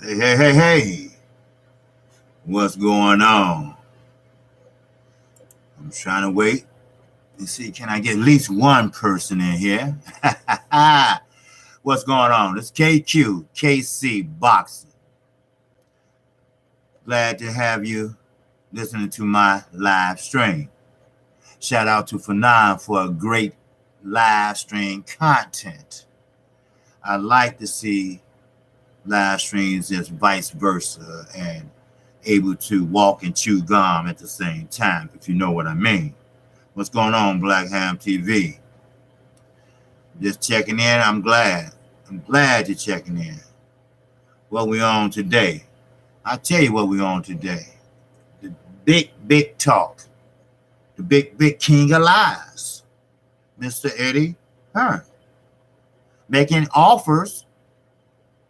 Hey, hey, hey, hey. What's going on? I'm trying to wait and see, can I get at least one person in here? What's going on? It's KQ, KC Boxing. Glad to have you listening to my live stream. Shout out to Fanon for a great live stream content. I like to see live streams as vice versa and able to walk and chew gum at the same time, if you know what I mean. What's going on, Black Ham TV? Just checking in. I'm glad you're checking in. What we on today? I'll tell you what we on today. The big talk. The big king of lies. Mr. Eddie Hearn. Making offers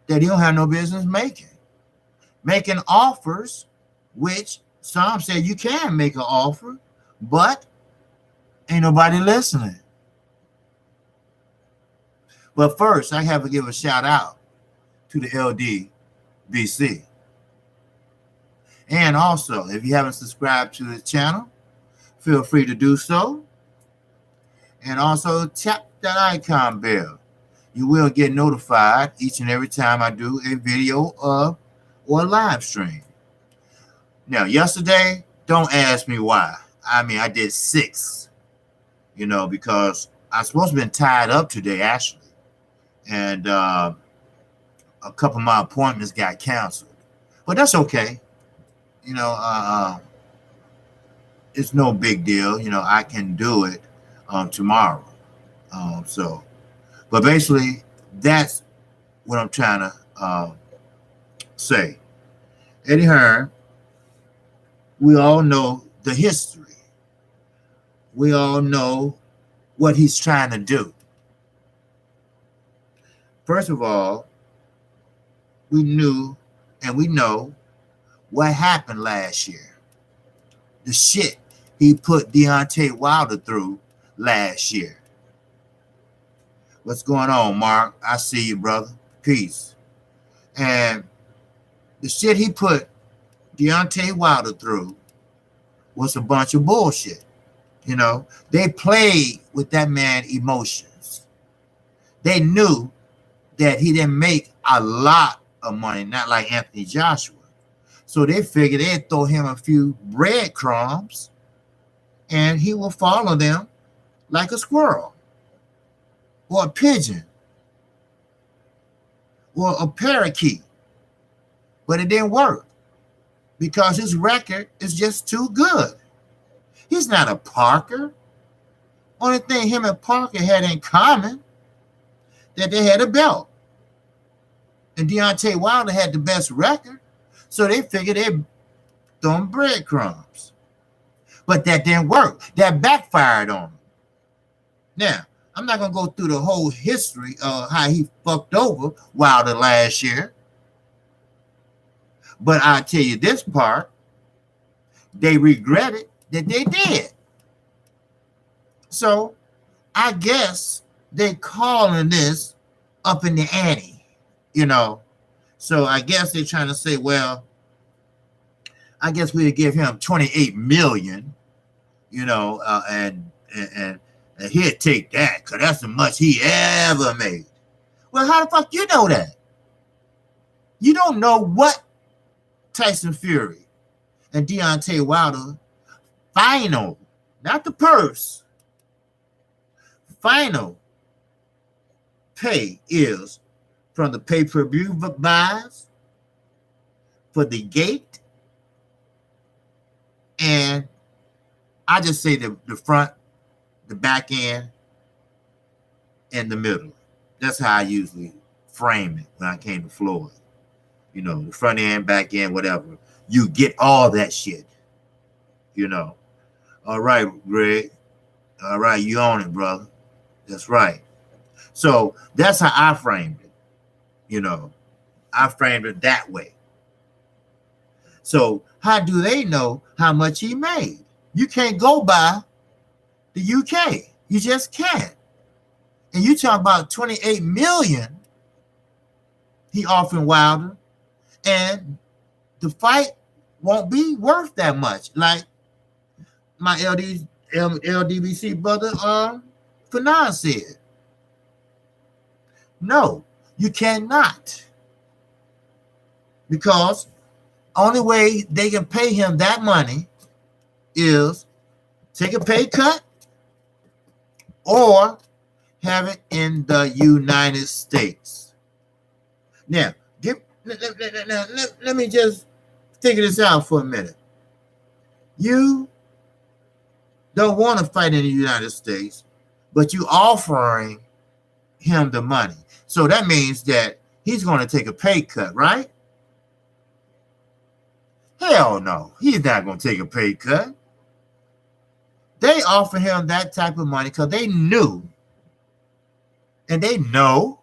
that he don't have no business making. Making offers, which some say you can make an offer, but ain't nobody listening. But first, I have to give a shout out to the LDBC. And also, if you haven't subscribed to the channel, feel free to do so. And also, tap that icon bell. You will get notified each and every time I do a video or a live stream. Now, yesterday, don't ask me why. I did 6, because I was supposed to have been tied up today, actually. And a couple of my appointments got canceled. But that's okay. It's no big deal. I can do it tomorrow. But basically, that's what I'm trying to say. Eddie Hearn, we all know the history. We all know what he's trying to do. First of all, we knew and we know what happened last year. The shit he put Deontay Wilder through last year. What's going on, Mark? I see you, brother. Peace. And the shit he put Deontay Wilder through was a bunch of bullshit. They played with that man's emotions. They knew that he didn't make a lot of money, not like Anthony Joshua. So they figured they'd throw him a few breadcrumbs and he will follow them like a squirrel or a pigeon or a parakeet. But it didn't work because his record is just too good. He's not a Parker. Only thing him and Parker had in common that they had a belt. And Deontay Wilder had the best record, so they figured they'd throw him breadcrumbs. But that didn't work. That backfired on him. Now, I'm not going to go through the whole history of how he fucked over Wilder last year. But I'll tell you this part. They regretted that they did. So I guess they calling this up in the ante, So I guess they're trying to say, well, I guess we'll give him $28 million, and he'll take that because that's the much he ever made. Well, how the fuck you know that? You don't know what Tyson Fury and Deontay Wilder final, not the purse, final pay is from the pay-per-view buys, for the gate, and I just say the front, the back end, and the middle. That's how I usually frame it when I came to Floyd. The front end, back end, whatever. You get all that shit. All right, Greg. All right, you own it, brother. That's right. So that's how I framed it. I framed it that way. So how do they know how much he made? You can't go by the UK. You just can't. And you talk about $28 million he offering Wilder, and the fight won't be worth that much. Like my LDBC brother Fanon said. No, you cannot. Because only way they can pay him that money is take a pay cut or have it in the United States. Now, let me just figure this out for a minute. You don't want to fight in the United States, but you offering him the money. So that means that he's going to take a pay cut, right? Hell no, he's not going to take a pay cut. They offer him that type of money because they knew and they know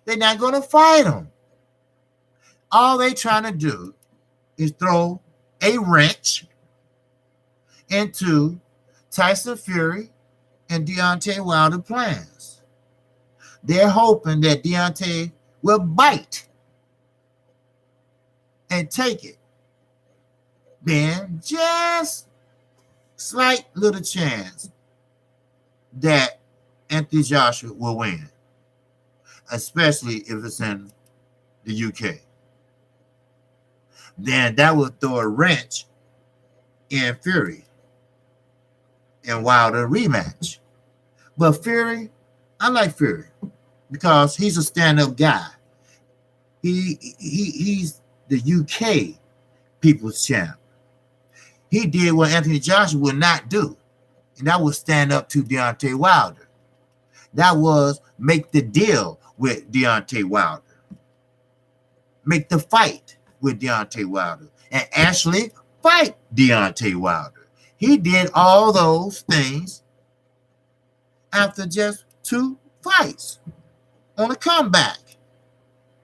they're not going to fight him. All they trying to do is throw a wrench into Tyson Fury and Deontay Wilder plans. They're hoping that Deontay will bite and take it. Then just slight little chance that Anthony Joshua will win, especially if it's in the UK. Then that will throw a wrench in Fury and Wilder rematch. But Fury, I like Fury because he's a stand-up guy. He's the UK People's Champ. He did what Anthony Joshua would not do, and that was stand up to Deontay Wilder. That was make the deal with Deontay Wilder. Make the fight with Deontay Wilder and actually fight Deontay Wilder. He did all those things after just 2 fights on a comeback.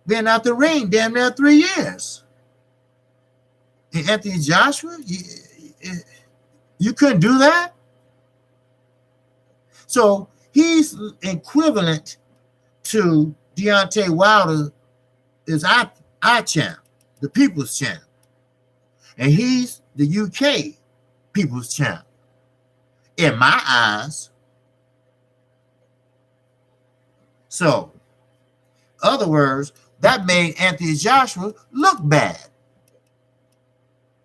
Been out the ring damn near 3 years. And Anthony Joshua, you couldn't do that? So he's equivalent to Deontay Wilder is our champ, the People's Champ. And he's the UK People's Champ. In my eyes. So, other words, that made Anthony Joshua look bad.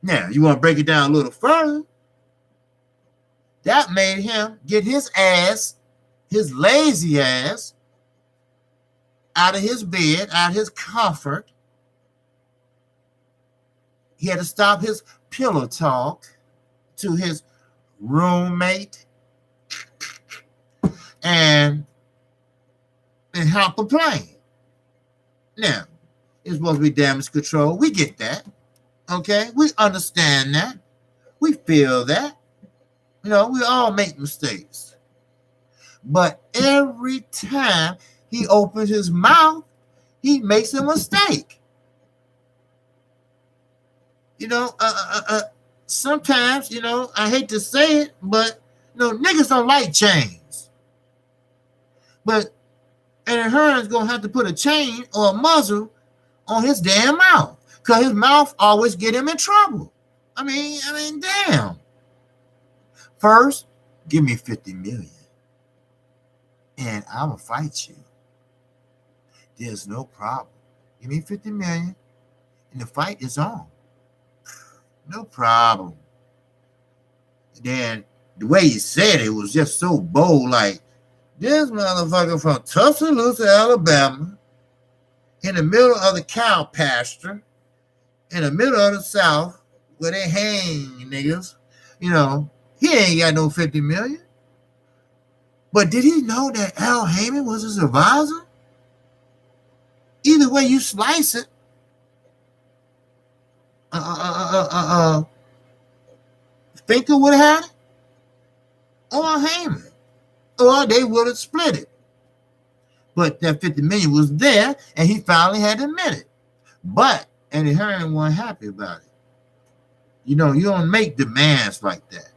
Now, you want to break it down a little further? That made him get his ass, his lazy ass, out of his bed, out of his comfort. He had to stop his pillow talk to his roommate and hop a plane. Now, it's supposed to be damage control. We get that. Okay? We understand that. We feel that. You know, we all make mistakes. But every time he opens his mouth, he makes a mistake. You know, sometimes, you know, I hate to say it, but, you know, niggas don't like chains. But Eddie Hearn's going to have to put a chain or a muzzle on his damn mouth because his mouth always get him in trouble. I mean, damn. First, give me 50 million and I'm going to fight you. There's no problem. Give me 50 million and the fight is on. No problem. Then the way he said it was just so bold, like, this motherfucker from Tuscaloosa, Alabama, in the middle of the cow pasture, in the middle of the South, where they hang niggas, you know, he ain't got no 50 million. But did he know that Al Heyman was his advisor? Either way you slice it, Finkel would have had it, or Heyman, or they would have split it. But that 50 million was there, and he finally had to admit it. But Eddie Hearn wasn't happy about it. You know, you don't make demands like that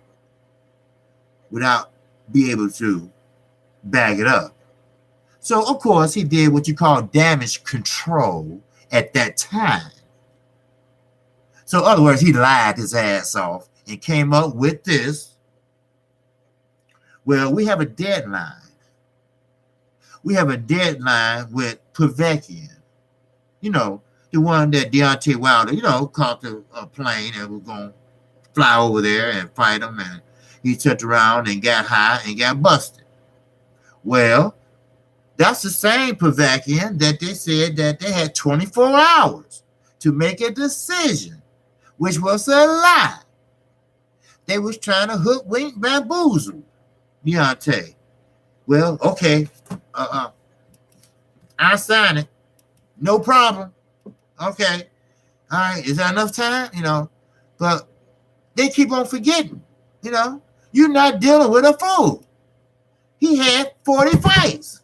without being able to bag it up. So, of course, he did what you call damage control at that time. So in other words, he lied his ass off and came up with this. Well, we have a deadline. We have a deadline with Povetkin. You know, the one that Deontay Wilder, caught the plane and was going to fly over there and fight him. And he turned around and got high and got busted. Well, that's the same Povetkin that they said that they had 24 hours to make a decision, which was a lie. They was trying to hoodwink, bamboozle Deontay. Well, okay, I sign it. No problem. Okay. All right. Is that enough time? But they keep on forgetting. You're not dealing with a fool. He had 40 fights.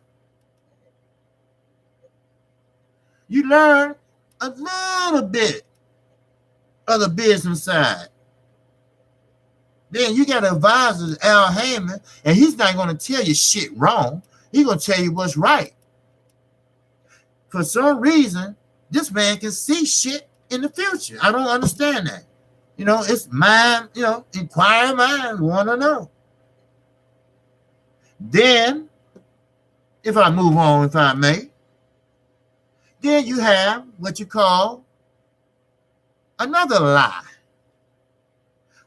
You learn a little bit of the business side. Then you got an advisor, Al Heyman, and he's not going to tell you shit wrong. He's going to tell you what's right. For some reason, this man can see shit in the future. I don't understand that. It's mind, inquiring minds want to know. Then, if I move on, if I may, then you have what you call another lie.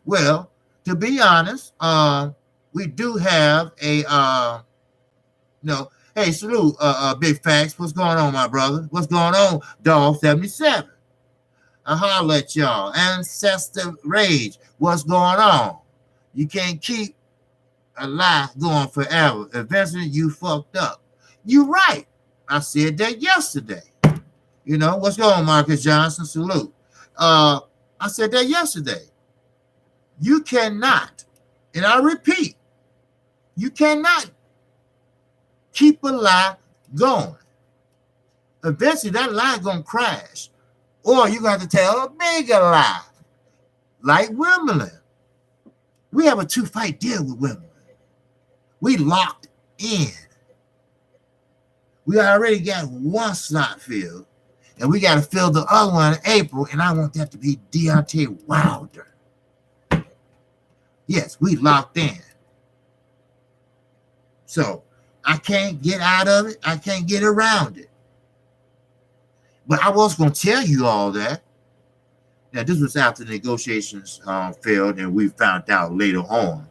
Well, to be honest, we do have a, hey, salute, Big Facts. What's going on, my brother? What's going on, Dog 77? I holler at y'all. Ancestor Rage. What's going on? You can't keep a lie going forever. Eventually, you fucked up. You right. I said that yesterday. What's going on, Marcus Johnson? Salute. I said that yesterday. You cannot, and I repeat, you cannot keep a lie going. Eventually, that lie going to crash. Or you're going to tell a bigger lie. Like Wimbledon. We have a 2-fight deal with Wimbledon. We locked in. We already got one slot filled. And we got to fill the other one in April. And I want that to be Deontay Wilder. Yes, we locked in. So I can't get out of it. I can't get around it. But I was going to tell you all that. Now, this was after the negotiations failed, and we found out later on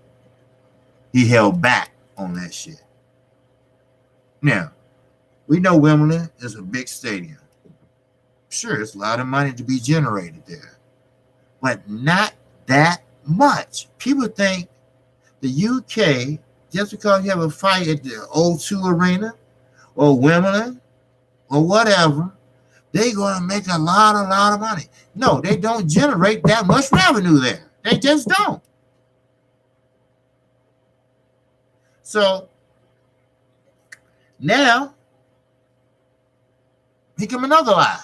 he held back on that shit. Now, we know Wimbledon is a big stadium. Sure, it's a lot of money to be generated there, but not that much. People think the UK, just because you have a fight at the O2 Arena or Wimbledon or whatever, they're going to make a lot of money. No, they don't generate that much revenue there. They just don't. So now, here come another lie.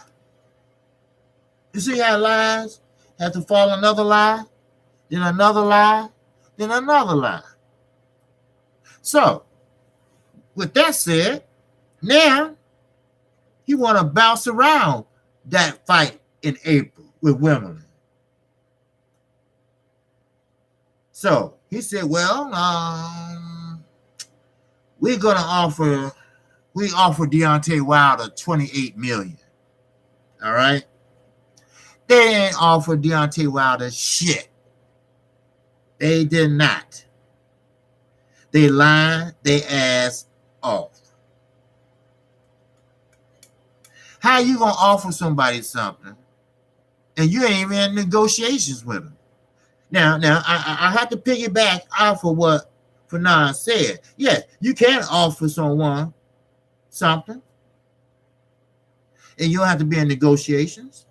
You see how lies have to follow another lie, then another lie, then another lie. So, with that said, now he want to bounce around that fight in April with Wimbledon. So he said, well, we offer Deontay Wilder $28 million. All right. They ain't offer Deontay Wilder shit. They did not. They lied their ass off. How you gonna offer somebody something and you ain't even in negotiations with them? Now, I have to piggyback off of what Fanon said. Yes, you can offer someone something, and you don't have to be in negotiations.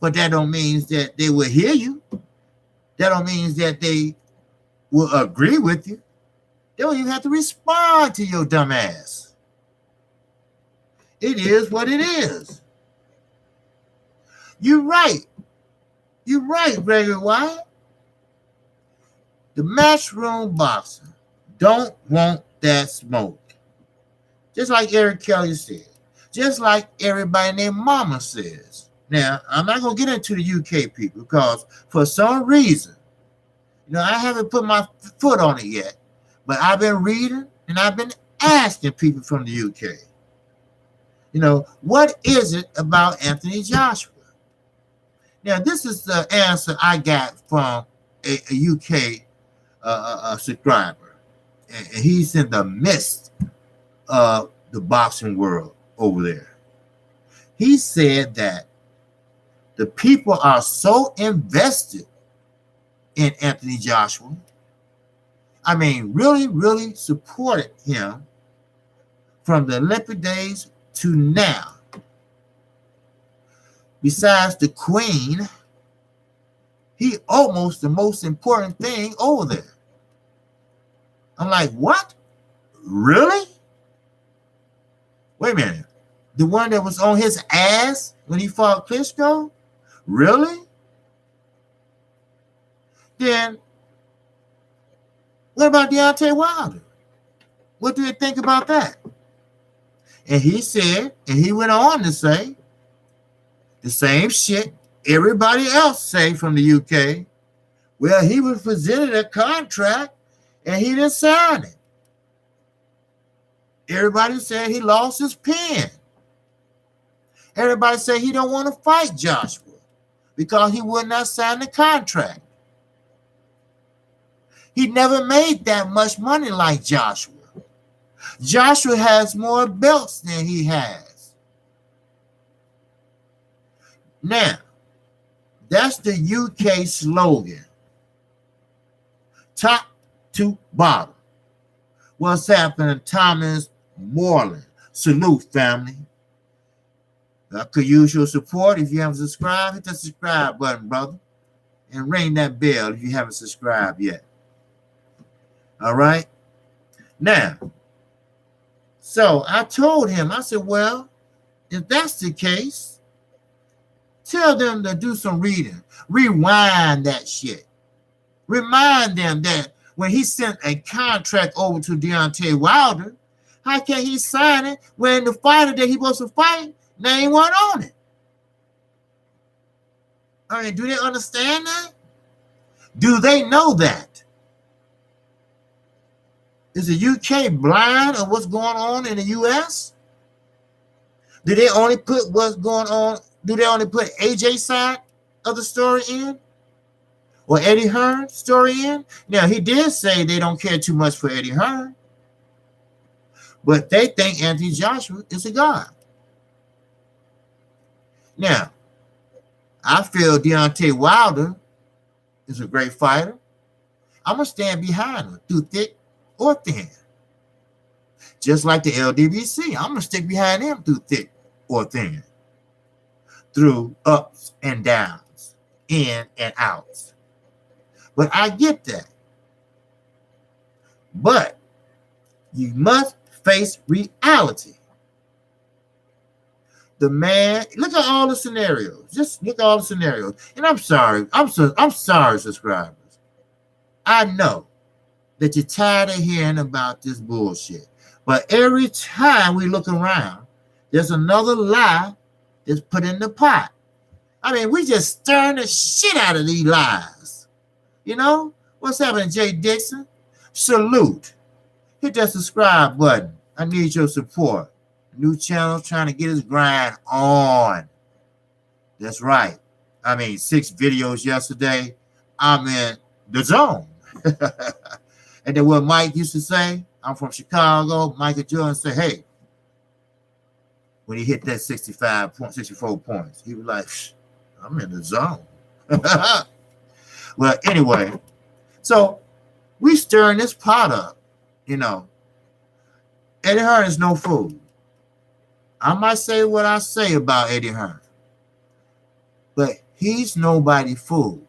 But that don't mean that they will hear you. That don't mean that they will agree with you. They don't even have to respond to your dumb ass. It is what it is. You're right. You're right, Gregory White. The matchroom boxer don't want that smoke. Just like Eric Kelly said. Just like everybody named Mama says. Now, I'm not going to get into the UK people because for some reason, I haven't put my foot on it yet, but I've been reading and I've been asking people from the UK, what is it about Anthony Joshua? Now, this is the answer I got from a UK subscriber, and he's in the midst of the boxing world over there. He said that the people are so invested in Anthony Joshua. I mean, really, really supported him from the Olympic days to now. Besides the Queen, he almost the most important thing over there. I'm like, what? Really? Wait a minute. The one that was on his ass when he fought Klitschko? Really? Then, what about Deontay Wilder? What do you think about that? And he said, and he went on to say, the same shit everybody else say from the UK. Well, he was presented a contract and he didn't sign it. Everybody said he lost his pen. Everybody said he don't want to fight Joshua because he would not sign the contract. He never made that much money like Joshua. Joshua has more belts than he has. Now, that's the UK slogan. Top to bottom. What's happening, Thomas Moreland? Salute, family. I could use your support. If you haven't subscribed, hit the subscribe button, brother. And ring that bell if you haven't subscribed yet. All right? Now, so I told him, I said, well, if that's the case, tell them to do some reading. Rewind that shit. Remind them that when he sent a contract over to Deontay Wilder, how can he sign it when the fighter that he was to fight, name wasn't on it? I mean, do they understand that? Do they know that? Is the UK blind of what's going on in the US? Do they only put what's going on? Do they only put AJ's side of the story in? Or Eddie Hearn's story in? Now, he did say they don't care too much for Eddie Hearn. But they think Anthony Joshua is a god. Now, I feel Deontay Wilder is a great fighter. I'm going to stand behind him through thick or thin. Just like the LDBC, I'm going to stick behind him through thick or thin. Through ups and downs, in and outs. But I get that. But you must face reality. The man, look at all the scenarios. Just look at all the scenarios. And I'm sorry, subscribers. I know that you're tired of hearing about this bullshit. But every time we look around, there's another lie that's put in the pot. I mean, we just stirring the shit out of these lies. What's happening, Jay Dixon? Salute. Hit that subscribe button. I need your support. New channel trying to get his grind on. That's right. I mean, 6 videos yesterday. I'm in the zone. And then what Mike used to say, I'm from Chicago. Michael Jordan said, hey, when he hit that 64 points, he was like, I'm in the zone. Well, anyway, so we stirring this pot up, Eddie Hearn is no fool. I might say what I say about Eddie Hearn, but he's nobody fool.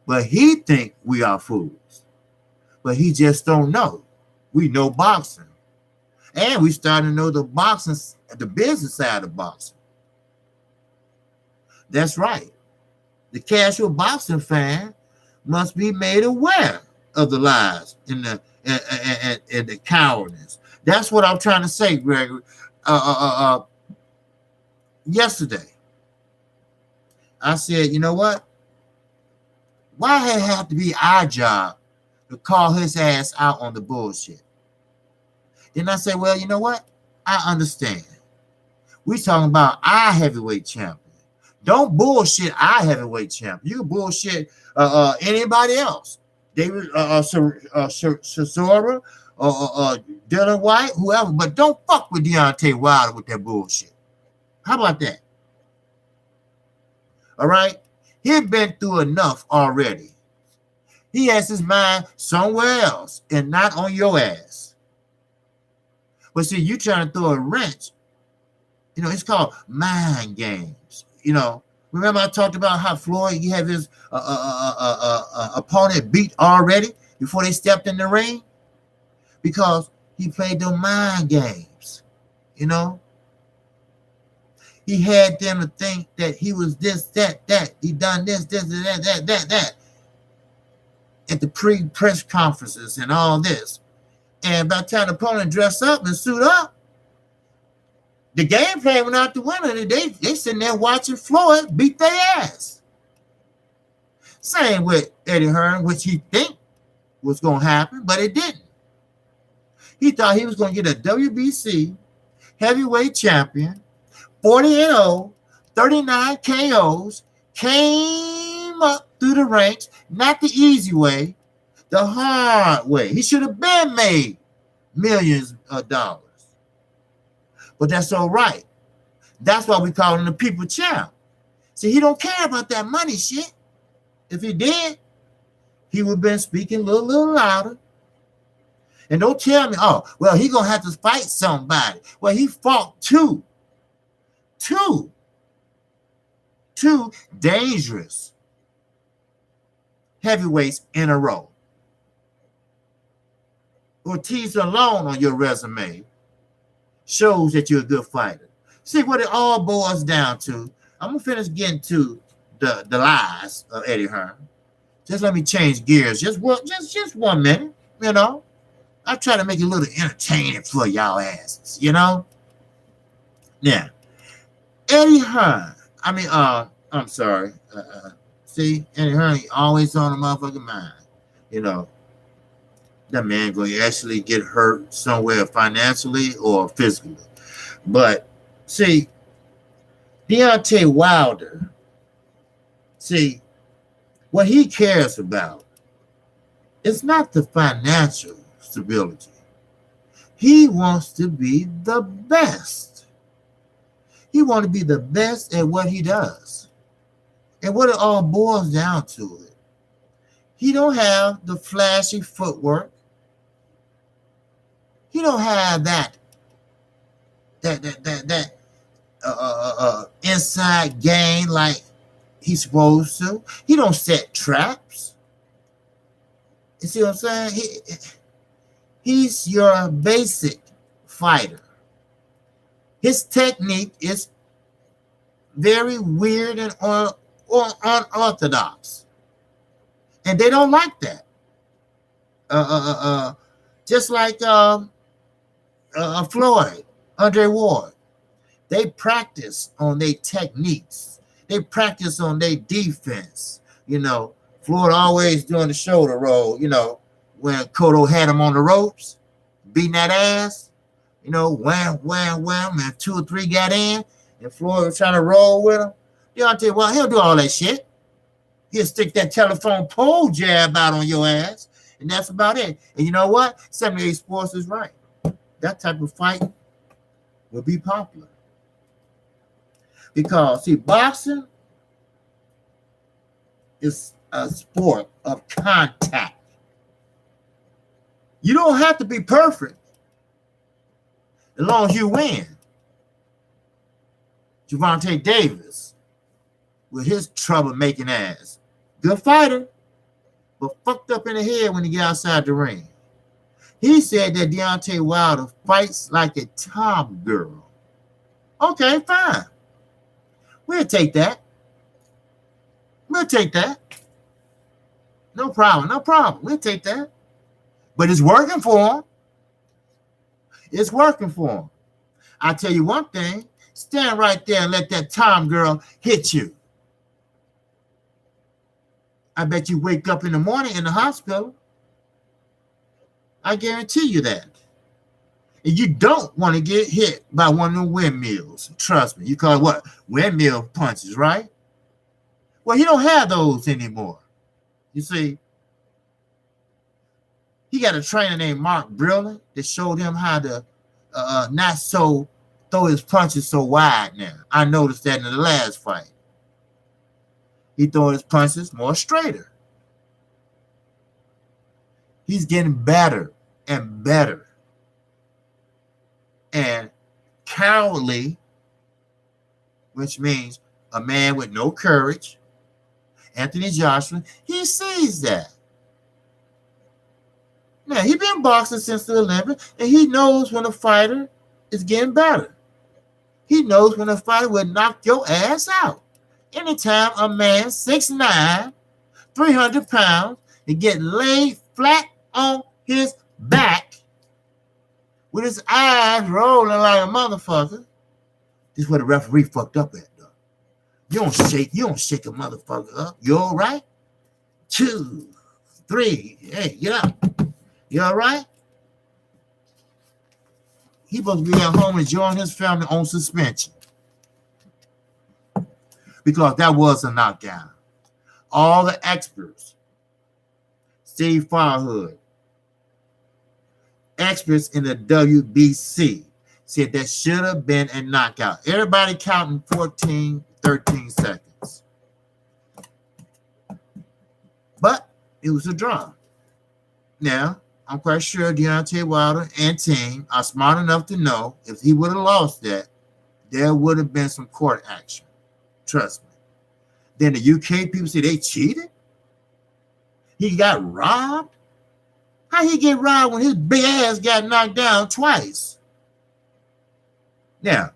But he think we are fools. But he just don't know. We know boxing. And we starting to know the business side of boxing. That's right. The casual boxing fan must be made aware of the lies and the cowardice. That's what I'm trying to say, Gregory. Yesterday, I said, you know what? Why it have to be our job to call his ass out on the bullshit? Then I said, well, you know what? I understand. We talking about our heavyweight champion. Don't bullshit our heavyweight champion. You bullshit anybody else. David Chisora or Dylan White, whoever. But don't fuck with Deontay Wilder with that bullshit. How about that? All right? He's been through enough already. He has his mind somewhere else and not on your ass. But see, you trying to throw a wrench. You know, it's called mind games. You know, remember I talked about how Floyd, you have his opponent beat already before they stepped in the ring? Because he played the mind games, you know? He had them to think that he was this, that. He done this, that. At the pre-press conferences and all this. And by the time the opponent dressed up and suit up, the game plan went out the window. They sitting there watching Floyd beat their ass. Same with Eddie Hearn, which he think was going to happen, but it didn't. He thought he was going to get a WBC heavyweight champion, 40-0, 39 KOs, came up through the ranks, not the easy way, the hard way. He should have been made millions of dollars. But that's all right. That's why we call him the people champ. See, he don't care about that money shit. If he did, he would have been speaking a little louder. And don't tell me, oh, well, he going to have to fight somebody. Well, he fought two dangerous heavyweights in a row. Ortiz alone on your resume shows that you're a good fighter. See what it all boils down to. I'm going to finish getting to the lies of Eddie Hearn. Just let me change gears. Just 1 minute, you know. I try to make it a little entertaining for y'all asses, you know. Now, Eddie Hearn. I'm sorry. See, Eddie Hearn always on the motherfucking mind. You know, that man going to actually get hurt somewhere financially or physically. But, see, Deontay Wilder, see, what he cares about is not the financial stability. He wants to be the best. He wants to be the best at what he does. And what it all boils down to it, he don't have the flashy footwork. He don't have that inside game like he's supposed to. He don't set traps. You see what I'm saying? He's your basic fighter. His technique is very weird and unorthodox. And they don't like that. Just like Floyd, Andre Ward. They practice on their techniques. They practice on their defense. You know, Floyd always doing the shoulder roll, you know, when Cotto had him on the ropes, beating that ass, you know, wham, and 2 or 3 got in, and Floyd was trying to roll with him. Deontay, well, he'll do all that shit. He'll stick that telephone pole jab out on your ass, and that's about it. And you know what? 78 Sports is right. That type of fight will be popular. Because, see, boxing is a sport of contact. You don't have to be perfect as long as you win. Gervonta Davis, with his troublemaking ass, good fighter, but fucked up in the head when he get outside the ring. He said that Deontay Wilder fights like a tom girl. Okay, fine. We'll take that. We'll take that. No problem. We'll take that. But it's working for him. It's working for him. I tell you one thing, stand right there and let that tom girl hit you. I bet you wake up in the morning in the hospital. I guarantee you that. And you don't want to get hit by one of them windmills. Trust me. You call it what? Windmill punches, right? Well, he don't have those anymore. You see, he got a trainer named Mark Brilliant that showed him how to not so throw his punches so wide now. I noticed that in the last fight. He throw his punches more straighter. He's getting better and better. And cowardly, which means a man with no courage, Anthony Joshua, he sees that. Now, he's been boxing since the Olympics, and he knows when a fighter is getting better. He knows when a fighter will knock your ass out. Anytime a man 6'9", 300 pounds, and get laid flat on his back with his eyes rolling like a motherfucker, this is where the referee fucked up at, though. You don't shake a motherfucker up. You all right? 2, 3, hey, get up. You all right? He supposed to be at home enjoying his family on suspension. Because that was a knockdown. All the experts, Steve Farhood, experts in the WBC, said that should have been a knockout. Everybody counting 14, 13 seconds. But it was a draw. Now, I'm quite sure Deontay Wilder and team are smart enough to know if he would have lost that, there would have been some court action. Trust me. Then the UK people say they cheated? He got robbed? How he get robbed when his big ass got knocked down twice? Now,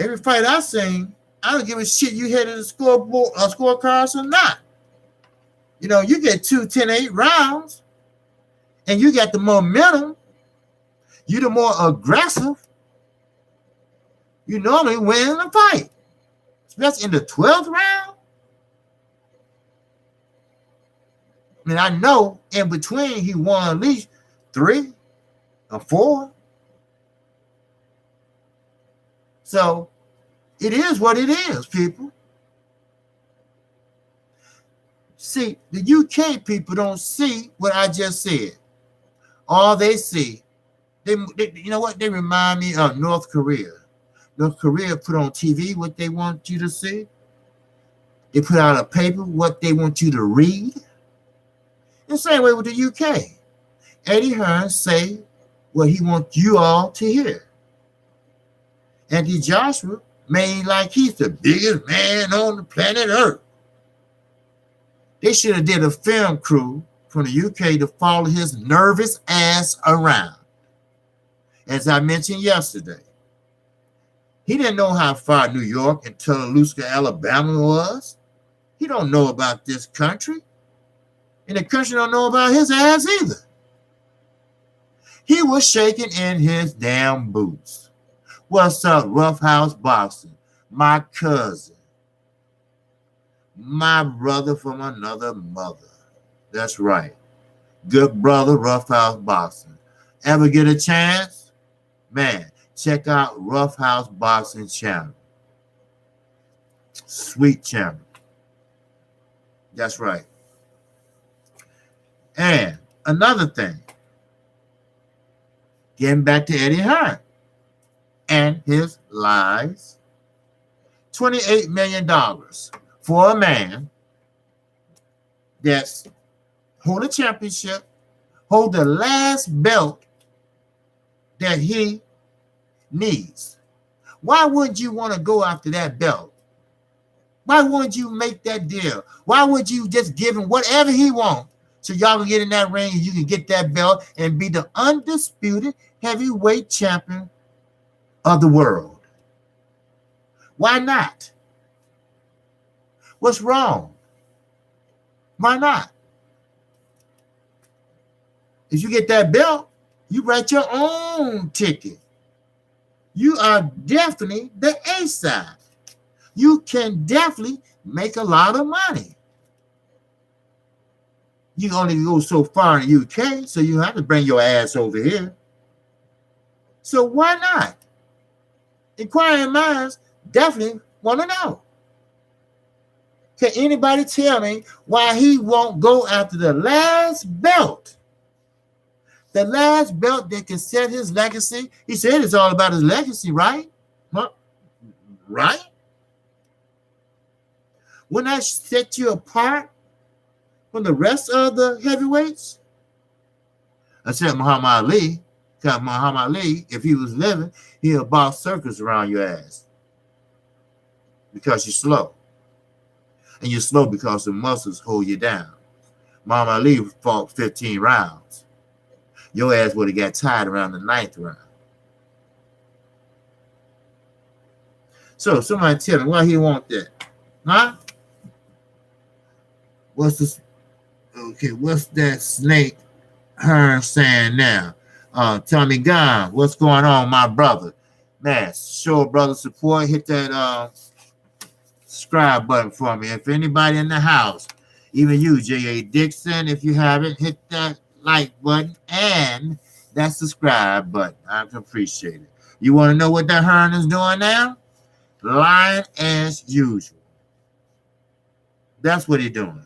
every fight I've seen, I don't give a shit you hit the scoreboard or scorecards or not. You know, you get 2 10-8 rounds, and you got the momentum, you're the more aggressive, you normally win the fight. Especially in the 12th round. I mean, I know in between he won at least 3 or 4. So it is what it is, people. See, the UK people don't see what I just said. All they see, they you know what? They remind me of North Korea. North Korea put on TV what they want you to see. They put out a paper what they want you to read. The same way with the UK. Eddie Hearn say what he wants you all to hear. Anthony Joshua made like he's the biggest man on the planet Earth. They should have did a film crew from the UK to follow his nervous ass around. As I mentioned yesterday, he didn't know how far New York and Tuscaloosa, Alabama was. He don't know about this country. And the country don't know about his ass either. He was shaking in his damn boots. What's up, Roughhouse Boxing? My cousin. My brother from another mother. That's right. Good brother, Roughhouse Boxing. Ever get a chance? Man, check out Roughhouse Boxing channel. Sweet channel. That's right. And another thing, getting back to Eddie Hearn and his lies, $28 million for a man that's hold a championship, hold the last belt that he needs. Why wouldn't you want to go after that belt? Why wouldn't you make that deal? Why would you just give him whatever he wants so y'all can get in that ring and you can get that belt and be the undisputed heavyweight champion of the world? Why not? What's wrong? Why not? If you get that belt, you write your own ticket. You are definitely the A side. You can definitely make a lot of money. You only go so far in the UK, so you have to bring your ass over here. So why not? Inquiring minds definitely want to know. Can anybody tell me why he won't go after the last belt? The last belt that can set his legacy. He said it's all about his legacy, right? Huh? Right? Wouldn't that set you apart from the rest of the heavyweights? Except Muhammad Ali. Because Muhammad Ali, if he was living, he'll boss circles around your ass. Because you're slow. And you're slow because the muscles hold you down. Muhammad Ali fought 15 rounds. Your ass would have got tired around the 9th round. So somebody tell me why he want that. Huh? What's that snake Hearn saying now? Tommy Gunn, what's going on, my brother? Man, show brother support. Hit that subscribe button for me. If anybody in the house, even you, J.A. Dixon, if you haven't, hit that like button and that subscribe button. I appreciate it. You want to know what that Hearn is doing now? Lying as usual. That's what he's doing.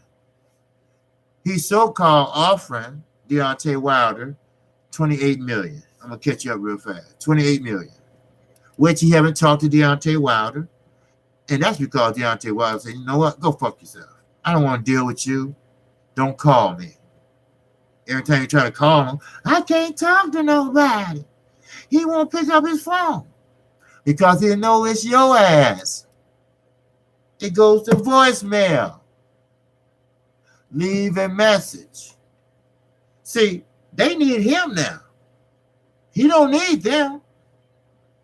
He's so-called offering Deontay Wilder $28 million. I'm going to catch you up real fast. $28 million. Which he haven't talked to Deontay Wilder. And that's because Deontay Wilder said, you know what? Go fuck yourself. I don't want to deal with you. Don't call me. Every time you try to call him, I can't talk to nobody. He won't pick up his phone. Because he know it's your ass. It goes to voicemail. Leave a message. See, they need him now. He don't need them.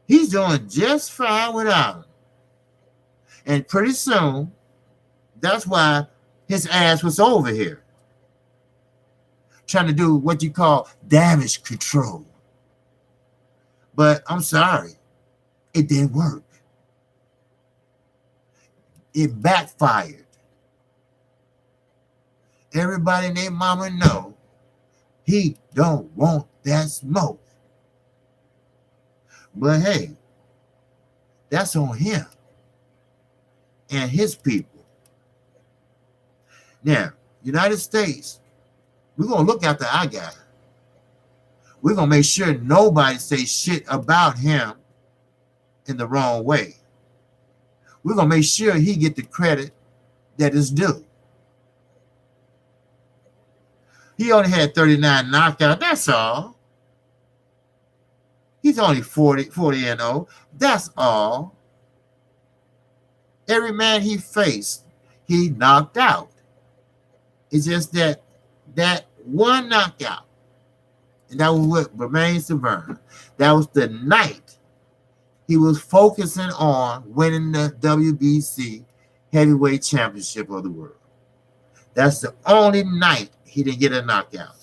He's doing just fine without them. And pretty soon, that's why his ass was over here. Trying to do what you call damage control. But I'm sorry. It didn't work. It backfired. Everybody and their mama know he don't want that smoke. But hey, that's on him and his people. Now, United States, we're going to look after our guy. We're going to make sure nobody says shit about him in the wrong way. We're going to make sure he get the credit that is due. He only had 39 knockouts. That's all. He's only 40 and 0. That's all. Every man he faced, he knocked out. It's just that one knockout, and that was what remains to burn. That was the night he was focusing on winning the WBC heavyweight championship of the world. That's the only night he didn't get a knockout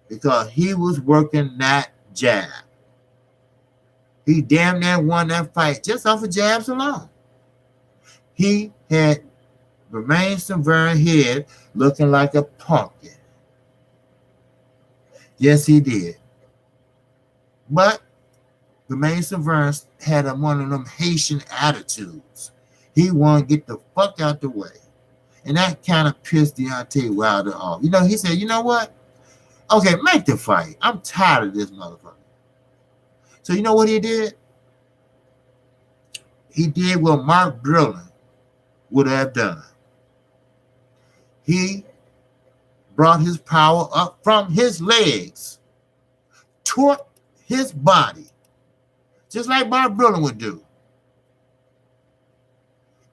because he was working that jab. He damn near won that fight just off of jabs alone. He had Romain Severn head looking like a pumpkin. Yes, he did. But Romain Severn had one of them Haitian attitudes. He wanted to get the fuck out the way. And that kind of pissed Deontay Wilder off. You know, he said, you know what? Okay, make the fight. I'm tired of this motherfucker. So you know what he did? He did what Mark Drilling would have done. He brought his power up from his legs, toward his body, just like Mark Drilling would do.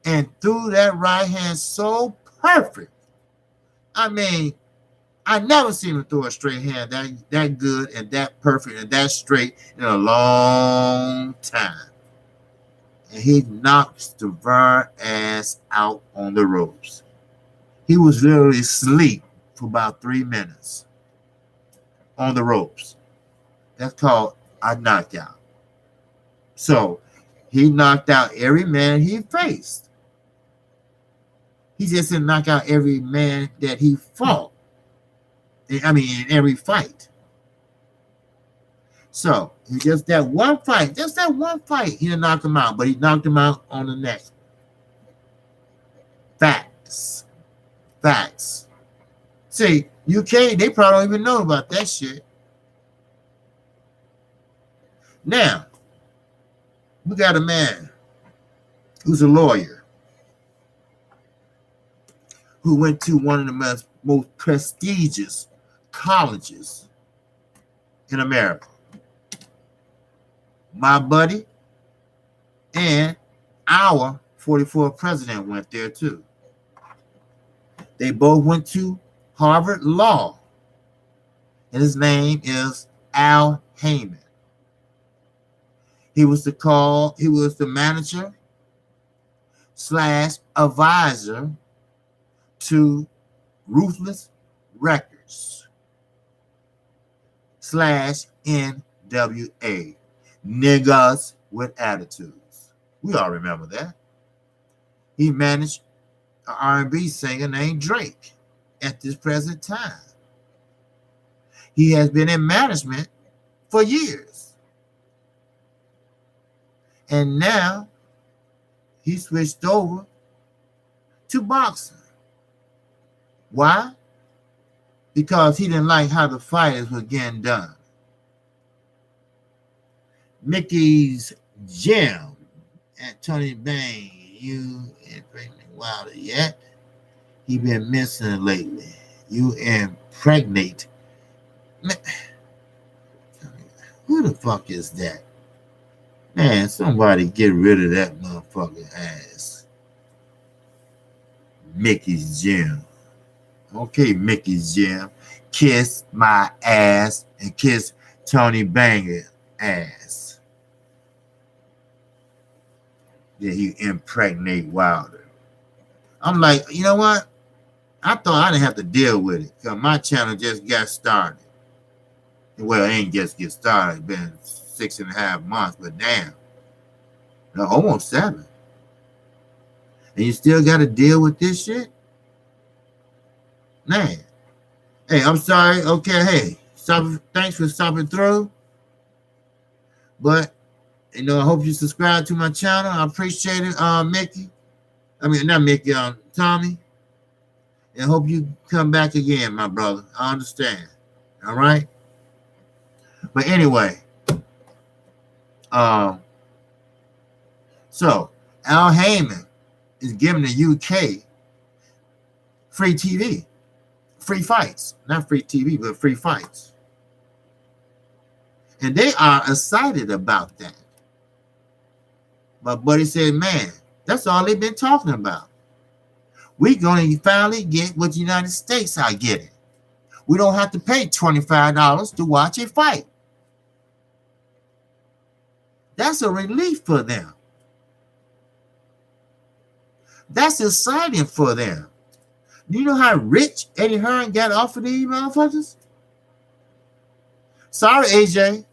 And threw that right hand so perfect. I mean, I never seen him throw a straight hand that good and that perfect and that straight in a long time. And he knocked Severn ass out on the ropes. He was literally asleep for about 3 minutes on the ropes. That's called a knockout. So he knocked out every man he faced. He just didn't knock out every man that he fought. I mean, in every fight. So just that one fight, he didn't knock him out, but he knocked him out on the next. Facts. Facts. See, UK, they probably don't even know about that shit. Now, we got a man who's a lawyer who went to one of the most prestigious colleges in America. My buddy and our 44th president went there too. They both went to Harvard Law, and his name is Al Heyman. He was the manager / advisor to Ruthless Records / NWA, Niggas with Attitudes. We all remember that. He managed an R&B singer named Drake at this present time. He has been in management for years. And now he switched over to boxing. Why? Because he didn't like how the fighters were getting done. Mickey's Gym and Tony Bang, you ain't pregnant Wilder yet. He been missing lately. You impregnate. Who the fuck is that? Man, somebody get rid of that motherfucking ass. Mickey's Gym. Okay, Mickey's Gym. Kiss my ass and kiss Tony Banger's ass. Yeah, he impregnate Wilder. I'm like, you know what? I thought I didn't have to deal with it because my channel just got started. Well, it ain't just get started. It's been 6.5 months, but damn. No, almost 7. And you still got to deal with this shit? Man. Hey, I'm sorry. Okay, hey. Thanks for stopping through. But, I hope you subscribe to my channel. I appreciate it, Mickey. I mean, not Mickey, Tommy. And hope you come back again, my brother. I understand. All right? But anyway, so Al Heyman is giving the UK free TV, free fights. Not free TV, but free fights. And they are excited about that. My buddy said, man, that's all they've been talking about. We're going to finally get what the United States are getting. We don't have to pay $25 to watch a fight. That's a relief for them. That's exciting for them. Do you know how rich Eddie Hearn got off of these motherfuckers? Sorry, AJ.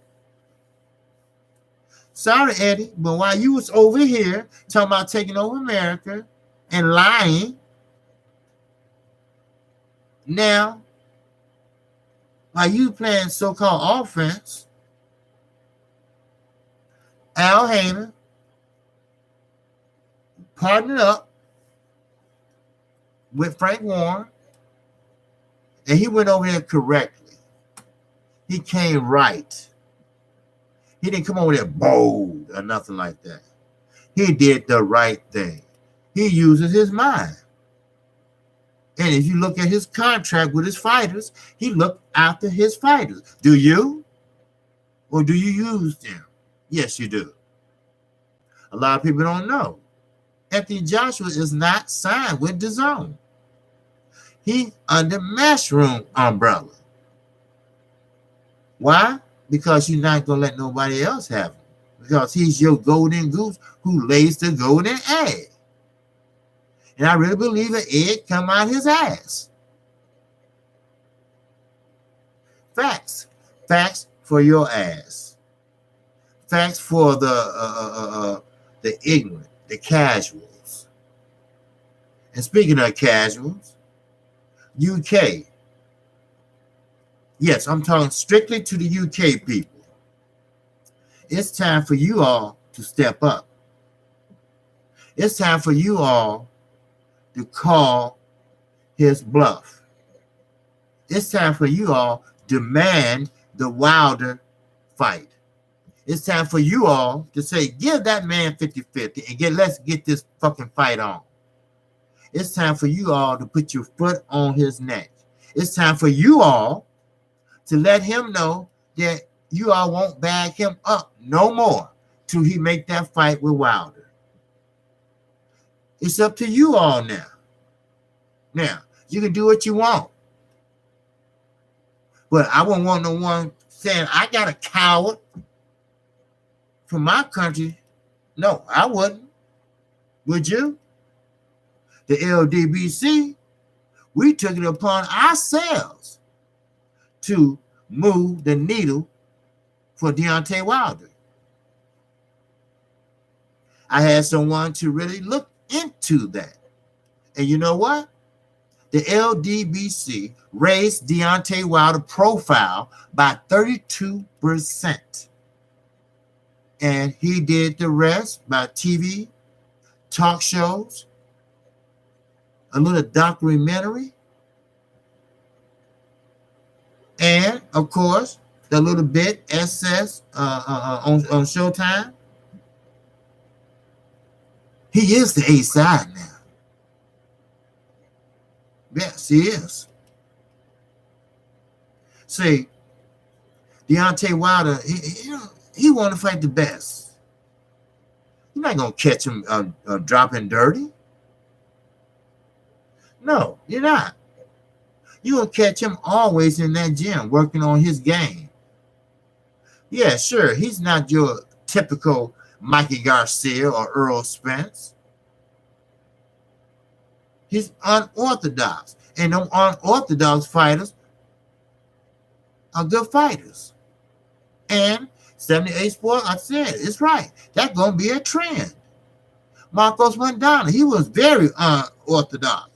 Sorry, Eddie. But while you was over here talking about taking over America and lying, now, while you playing so-called offense, Al Heyman partnered up with Frank Warren, and he went over there correctly. He came right. He didn't come over there bold or nothing like that. He did the right thing. He uses his mind. And if you look at his contract with his fighters, he looked after his fighters. Do you? Or do you use them? Yes, you do. A lot of people don't know. Anthony Joshua is not signed with DAZN. He's under Matchroom umbrella. Why? Because you're not going to let nobody else have him. Because he's your golden goose who lays the golden egg. And I really believe an egg come out his ass. Facts. Facts for your ass. Facts for the ignorant, the casuals. And speaking of casuals, UK Yes, I'm talking strictly to the UK people. It's time for you all to step up. It's time for you all to call his bluff. It's time for you all to demand the Wilder fight. It's time for you all to say, give that man 50-50 and let's get this fucking fight on. It's time for you all to put your foot on his neck. It's time for you all to let him know that you all won't bag him up no more till he make that fight with Wilder. It's up to you all now. Now, you can do what you want. But I wouldn't want no one saying, I got a coward from my country. No, I wouldn't. Would you? The LDBC, we took it upon ourselves to move the needle for Deontay Wilder. I had someone to really look into that. And you know what? The LDBC raised Deontay Wilder's profile by 32%. And he did the rest by TV, talk shows, a little documentary, and of course, the little bit SS on Showtime. He is the A side now. Yes, he is. See, Deontay Wilder, he want to fight the best. You're not gonna catch him dropping dirty. No, you're not. You're going to catch him always in that gym working on his game. Yeah, sure, he's not your typical Mikey Garcia or Earl Spence. He's unorthodox. And them unorthodox fighters are good fighters. And 78 Sports, I said, it's right. That's going to be a trend. Marcos Montana, he was very unorthodox.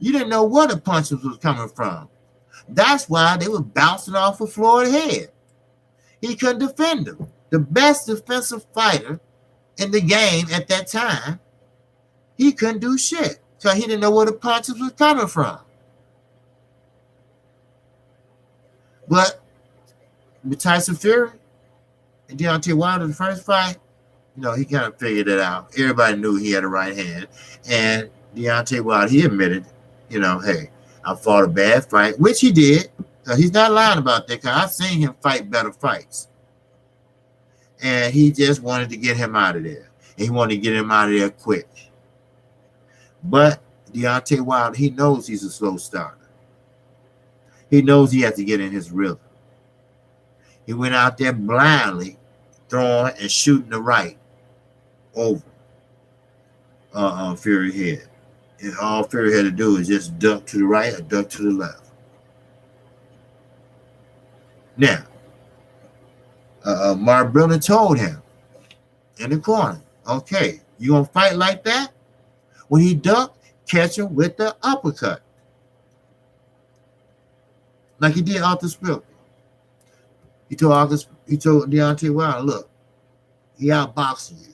You didn't know where the punches was coming from. That's why they were bouncing off of Floyd's head. He couldn't defend him. The best defensive fighter in the game at that time, he couldn't do shit because he didn't know where the punches was coming from. But with Tyson Fury and Deontay Wilder, the first fight, he kind of figured it out. Everybody knew he had a right hand. And Deontay Wilder, he admitted, hey, I fought a bad fight, which he did. He's not lying about that because I've seen him fight better fights. And he just wanted to get him out of there. And he wanted to get him out of there quick. But Deontay Wilder, he knows he's a slow starter. He knows he has to get in his rhythm. He went out there blindly throwing and shooting the right over Fury's head. And all Fury had to do is just duck to the right or duck to the left. Now, Mark Brennan told him in the corner, okay, you going to fight like that? When he ducked, catch him with the uppercut. Like he did Arthur Spilker. He told Deontay Wilder, look, he outboxing you.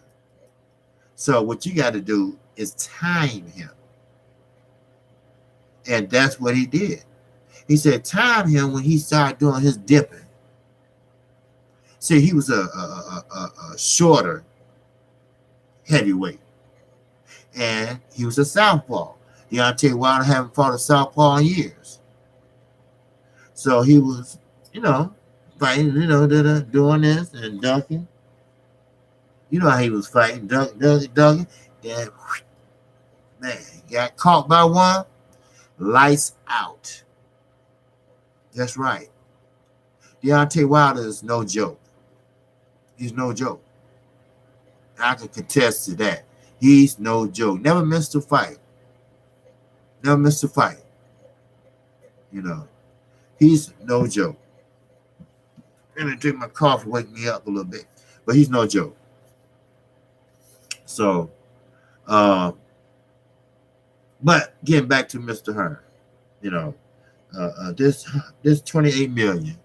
So what you got to do is time him. And that's what he did. He said time him when he started doing his dipping. See, he was a shorter heavyweight. And he was a southpaw. Deontay Wilder haven't fought a southpaw in years. So he was, fighting, doing this and ducking. You know how he was fighting, ducking. Then, man, got caught by one. Lights out. That's right. Deontay Wilder is no joke. He's no joke. I can contest to that. He's no joke. Never missed a fight. Never missed a fight. He's no joke. Let me drink my coffee, wake me up a little bit. But he's no joke. So, but getting back to Mr. Hearn, this 28 million.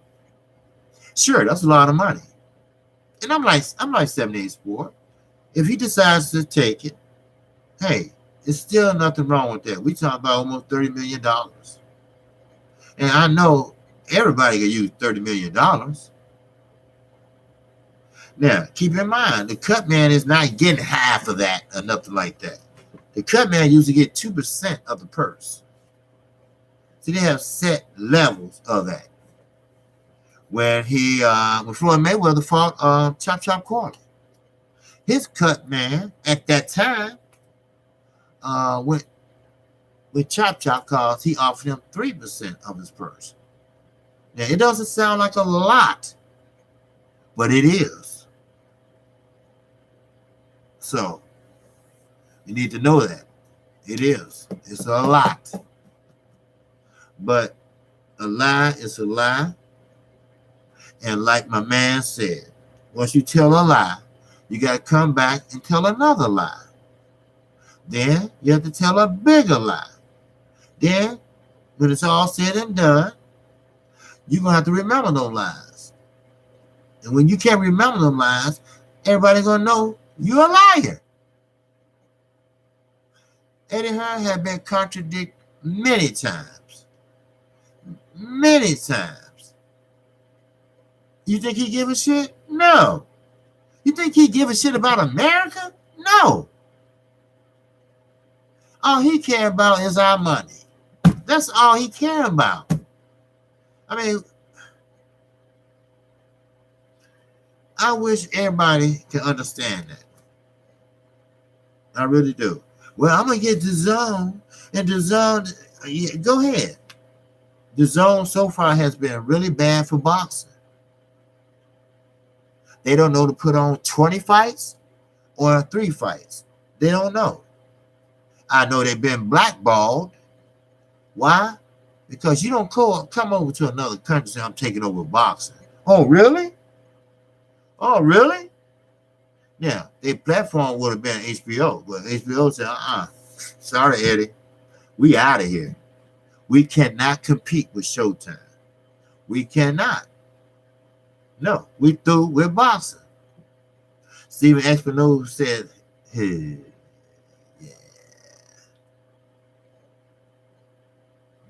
Sure, that's a lot of money. And I'm like 78 sport. If he decides to take it, hey, it's still nothing wrong with that. We talking about almost $30 million. And I know everybody can use $30 million. Now, keep in mind, the cut man is not getting half of that or nothing like that. The cut man usually get 2% of the purse. So they have set levels of that. When Floyd Mayweather fought Chop Chop Corley, his cut man at that time with Chop Chop, cause he offered him 3% of his purse. Now it doesn't sound like a lot, but it is. So you need to know that it is. It's a lot, but a lie is a lie. And like my man said, once you tell a lie, you got to come back and tell another lie. Then you have to tell a bigger lie. Then, when it's all said and done, you're going to have to remember those lies. And when you can't remember those lies, everybody's going to know you're a liar. Eddie Hearn had been contradicted many times. Many times. You think he give a shit? No. You think he give a shit about America? No. All he care about is our money. That's all he care about. I mean, I wish everybody can understand that. I really do. Well, I'm going to get DAZN, and DAZN, yeah, go ahead. DAZN so far has been really bad for boxing. They don't know to put on 20 fights or 3 fights. They don't know. I know they've been blackballed. Why? Because you don't come over to another country and say, I'm taking over boxing. Oh, really? Oh, really? Yeah, their platform would have been HBO. But HBO said, sorry, Eddie. We out of here. We cannot compete with Showtime. We cannot. No, we through with boxing. Stephen Espinosa said, hey,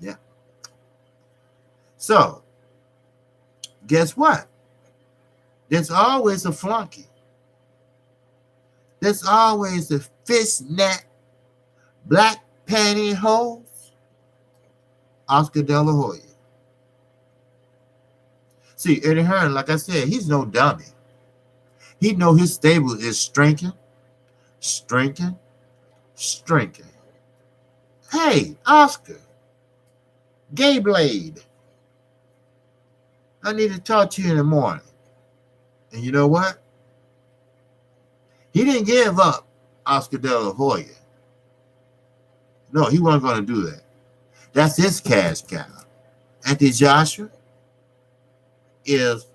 yeah. So, guess what? There's always a flunky. There's always a fishnet, black pantyhose, Oscar De La Hoya. See, Eddie Hearn, like I said, he's no dummy. He know his stable is strengthening. Hey, Oscar, Gay Blade, I need to talk to you in the morning. And you know what? He didn't give up Oscar De La Hoya. No, he wasn't going to do that. That's his cash cow. Anthony Joshua is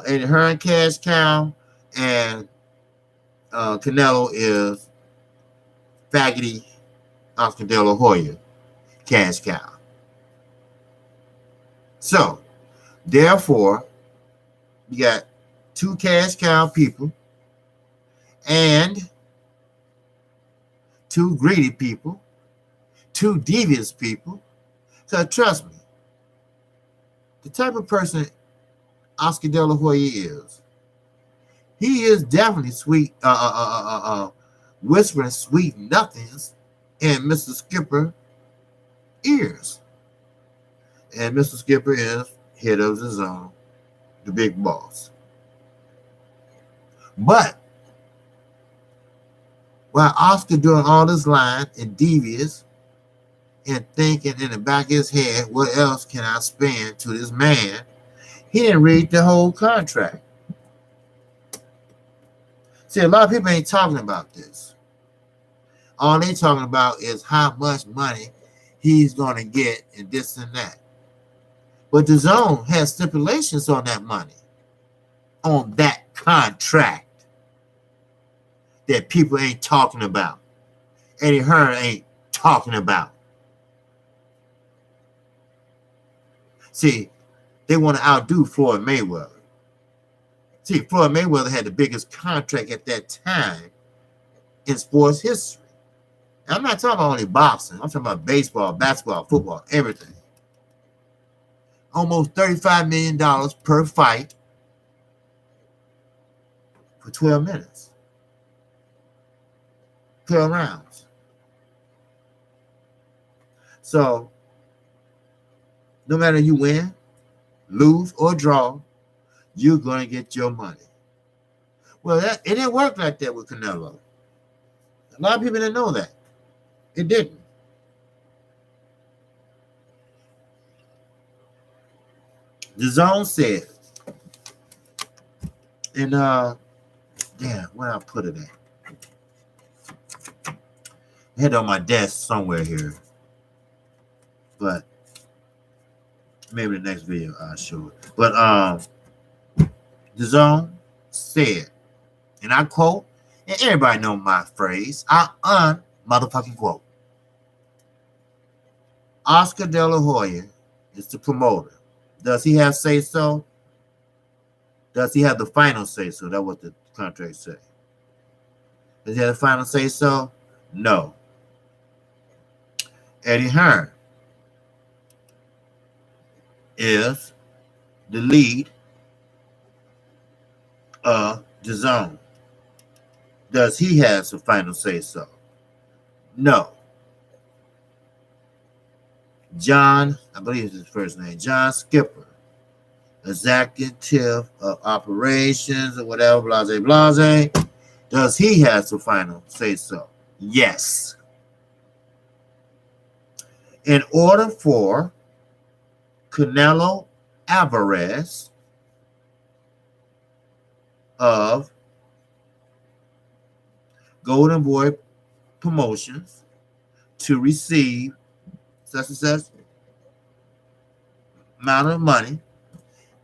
Eddie Hearn cash cow, and Canelo is faggoty Oscar De La Hoya cash cow. So, therefore, you got 2 cash cow people and 2 greedy people, 2 devious people. So trust me, the type of person Oscar De La Hoya is, he is definitely sweet, whispering sweet nothings in Mr. Skipper ears. And Mr. Skipper is head of the zone, the big boss. But while Oscar doing all this lying and devious and thinking in the back of his head, what else can I spend to this man? He didn't read the whole contract. See, a lot of people ain't talking about this. All they talking about is how much money he's going to get and this and that. But the zone has stipulations on that money, on that contract, that people ain't talking about. Eddie Hearn ain't talking about. See, they want to outdo Floyd Mayweather. See, Floyd Mayweather had the biggest contract at that time in sports history. And I'm not talking about only boxing. I'm talking about baseball, basketball, football, everything. Almost $35 million per fight for 12 minutes. 12 rounds. So, no matter you win, lose, or draw, you're going to get your money. Well, it didn't work like that with Canelo. A lot of people didn't know that. It didn't. The Zone said, and damn, where I put it at? I had it on my desk somewhere here, but maybe the next video I'll show it. But the Zone said, and I quote, and everybody know my phrase, I motherfucking quote. Oscar De La Hoya is the promoter. Does he have say so? Does he have the final say so? That's what the contract say. Does he have the final say so? No. Eddie Hearn is the lead of the Zone. Does he have the final say so? No. John, I believe is his first name, John Skipper, executive of operations or whatever, blase, blase. Does he have the final say so? Yes. In order for Canelo Alvarez of Golden Boy Promotions to receive such and such amount of money,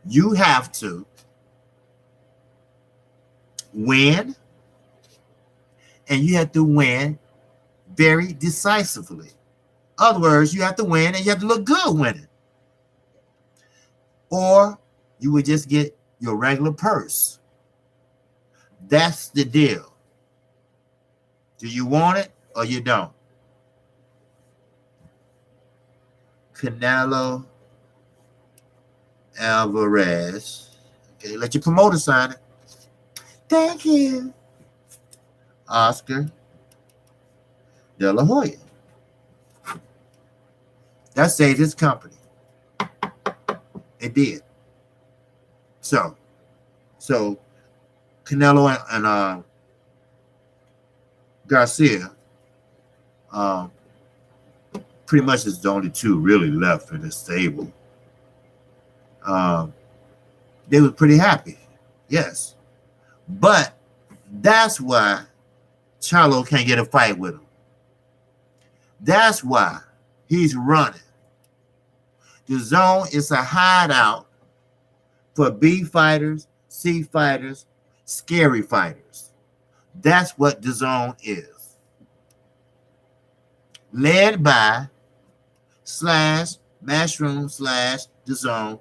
you have to win, and you have to win very decisively. In other words, you have to win and you have to look good winning. Or you would just get your regular purse. That's the deal. Do you want it or you don't? Canelo Alvarez. Okay, let your promoter sign it. Thank you. Oscar De La Hoya. That saved his company. It did. So Canelo and Garcia pretty much is the only two really left in the stable. They were pretty happy, yes. But that's why Charlo can't get a fight with him. That's why he's running. The Zone is a hideout for B fighters, C fighters, scary fighters. That's what the Zone is. Led by /Mashroom /the Zone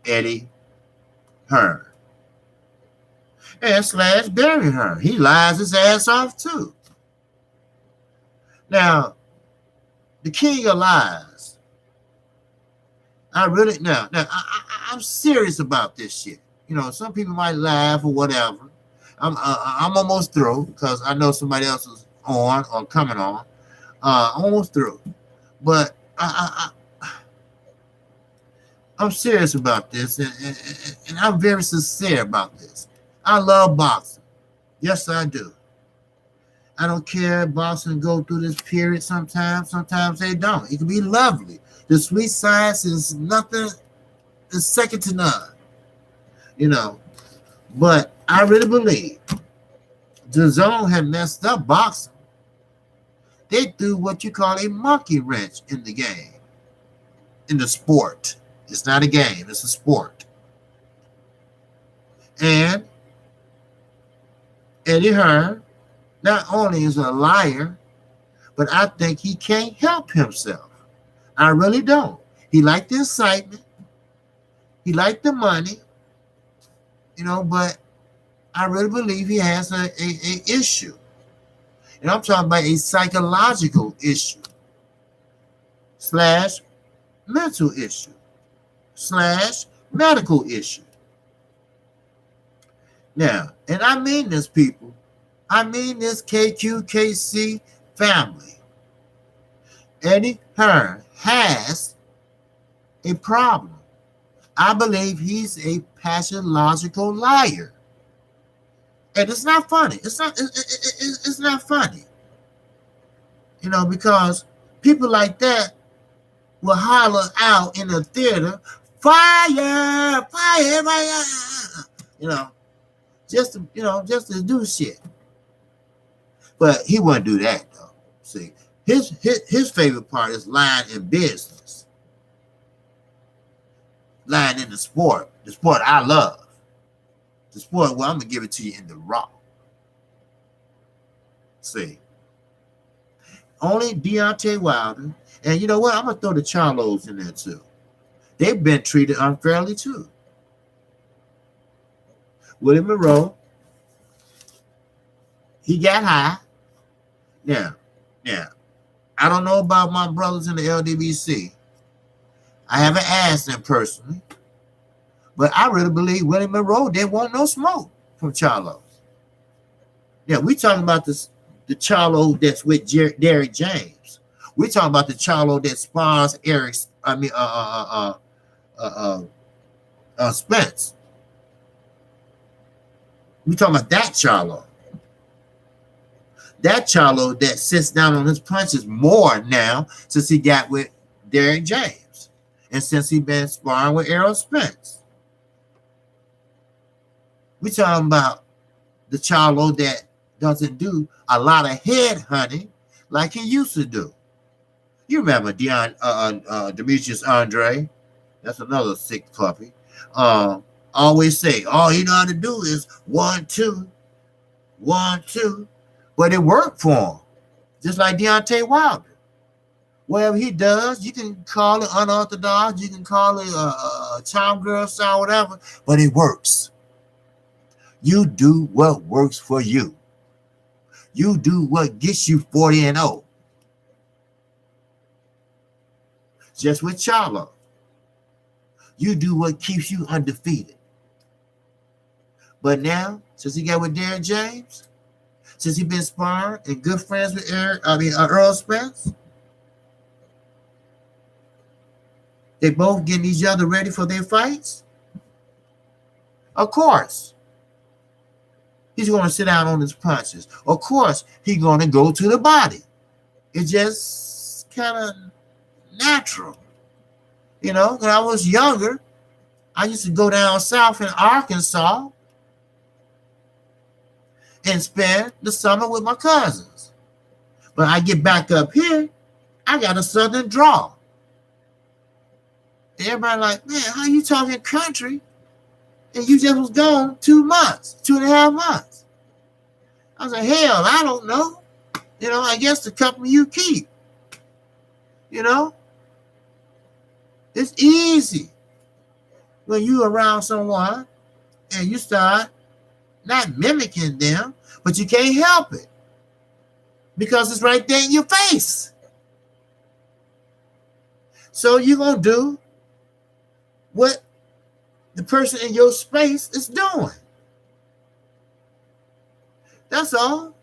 /Eddie Hearn. And /Barry Hearn. He lies his ass off too. Now, the king of lies. I'm serious about this shit. You know, some people might laugh or whatever. I'm almost through because I know somebody else is on or coming on. Almost through. But I'm serious about this, and I'm very sincere about this. I love boxing. Yes, I do. I don't care if boxing go through this period sometimes. Sometimes they don't. It can be lovely. The sweet science is nothing, is second to none. You know, but I really believe the Zone had messed up boxing. They threw what you call a monkey wrench in the game, in the sport. It's not a game, it's a sport. And Eddie Hearn not only is a liar, but I think he can't help himself. I really don't. He liked the excitement. He liked the money, but I really believe he has a issue. And I'm talking about a psychological issue slash mental issue slash medical issue. Now, and I mean this, people. I mean this KQKC family. Eddie Hearn has a problem. I believe he's a pathological liar. And it's not funny. It's not funny. Because people like that will holler out in a theater, fire, fire, fire. Just to do shit. But he wouldn't do that though. See, his favorite part is lying in business. Lying in the sport I love. The sport, well, I'm gonna give it to you in the raw. See. Only Deontay Wilder, and you know what? I'm gonna throw the Charlos in there too. They've been treated unfairly too. William Monroe, he got high. Now, I don't know about my brothers in the LDBC. I haven't asked them personally, but I really believe William Monroe didn't want no smoke from Charlos. Yeah, we talking about the Charlo that's with Derrick James. We talking about the Charlo that spawns Spence. We talking about that Charlo. That Charlo that sits down on his punches more now since he got with Derrick James and since he been sparring with Errol Spence. We talking about the Charlo that doesn't do a lot of head hunting like he used to do. You remember Demetrius Andre? That's another sick puppy. Always say, all he know how to do is 1, 2, 1, 2. But it worked for him. Just like Deontay Wilder. Whatever he does, you can call it unorthodox, you can call it a charm girl style, whatever, but it works. You do what works for you. You do what gets you 40-0. Just with Charlo. You do what keeps you undefeated. But now, since he got with Derrick James, since he been sparring and good friends with Earl Spence, they both getting each other ready for their fights. Of course, he's going to sit down on his punches. Of course, he's going to go to the body. It's just kind of natural. When I was younger, I used to go down south in Arkansas and spend the summer with my cousins. But I get back up here, I got a southern drawl. Everybody like, man, how you talking country? And you just was gone 2 months, 2.5 months. I was like, hell, I don't know. I guess the company you keep. It's easy when you around someone and you start not mimicking them, but you can't help it because it's right there in your face. So you're going to do what the person in your space is doing. That's all.